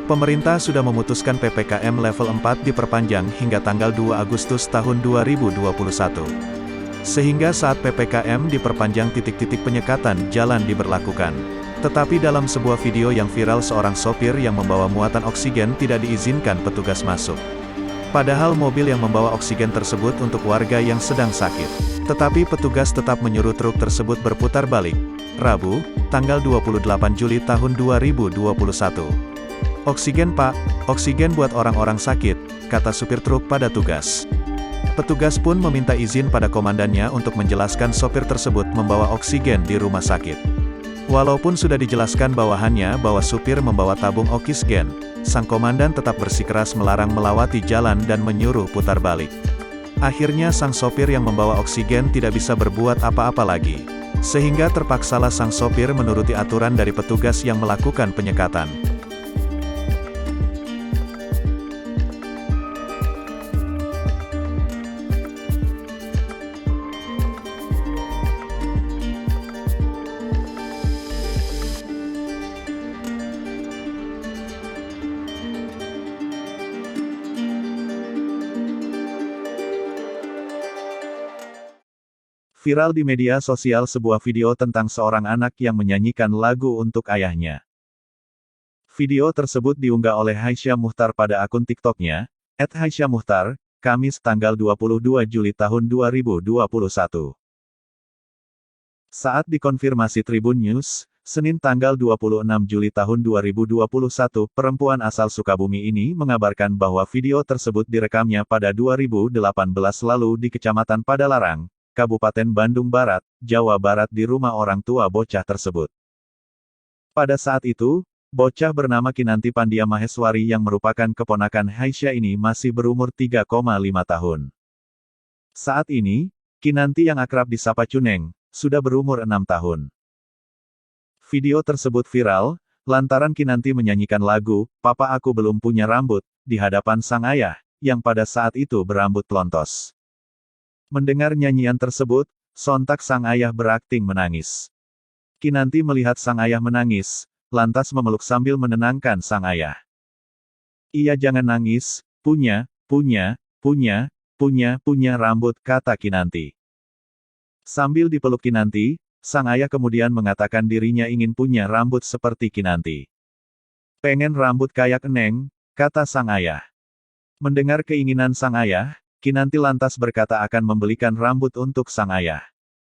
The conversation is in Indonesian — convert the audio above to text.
Pemerintah sudah memutuskan PPKM level 4 diperpanjang hingga tanggal 2 Agustus tahun 2021. Sehingga saat PPKM diperpanjang titik-titik penyekatan jalan diberlakukan. Tetapi dalam sebuah video yang viral seorang sopir yang membawa muatan oksigen tidak diizinkan petugas masuk. Padahal mobil yang membawa oksigen tersebut untuk warga yang sedang sakit. Tetapi petugas tetap menyuruh truk tersebut berputar balik. Rabu, tanggal 28 Juli tahun 2021. "Oksigen pak, oksigen buat orang-orang sakit," kata supir truk pada tugas. Petugas pun meminta izin pada komandannya untuk menjelaskan sopir tersebut membawa oksigen di rumah sakit. Walaupun sudah dijelaskan bawahannya bahwa supir membawa tabung oksigen, sang komandan tetap bersikeras melarang melewati jalan dan menyuruh putar balik. Akhirnya sang sopir yang membawa oksigen tidak bisa berbuat apa-apa lagi. Sehingga terpaksalah sang sopir menuruti aturan dari petugas yang melakukan penyekatan. Viral di media sosial sebuah video tentang seorang anak yang menyanyikan lagu untuk ayahnya. Video tersebut diunggah oleh Haisya Muchtar pada akun TikToknya, @HaisyaMuchtar, Kamis tanggal 22 Juli tahun 2021. Saat dikonfirmasi Tribun News, Senin tanggal 26 Juli tahun 2021, perempuan asal Sukabumi ini mengabarkan bahwa video tersebut direkamnya pada 2018 lalu di Kecamatan Padalarang, Kabupaten Bandung Barat, Jawa Barat di rumah orang tua bocah tersebut. Pada saat itu, bocah bernama Kinanti Pandia Maheswari yang merupakan keponakan Haisya ini masih berumur 3,5 tahun. Saat ini, Kinanti yang akrab disapa Cuneng, sudah berumur 6 tahun. Video tersebut viral, lantaran Kinanti menyanyikan lagu, "Papa Aku Belum Punya Rambut," di hadapan sang ayah, yang pada saat itu berambut pelontos. Mendengar nyanyian tersebut, sontak sang ayah berakting menangis. Kinanti melihat sang ayah menangis, lantas memeluk sambil menenangkan sang ayah. "Iya jangan nangis, punya rambut," kata Kinanti. Sambil dipeluk Kinanti, sang ayah kemudian mengatakan dirinya ingin punya rambut seperti Kinanti. "Pengen rambut kayak Eneng," kata sang ayah. Mendengar keinginan sang ayah, Kinanti lantas berkata akan membelikan rambut untuk sang ayah.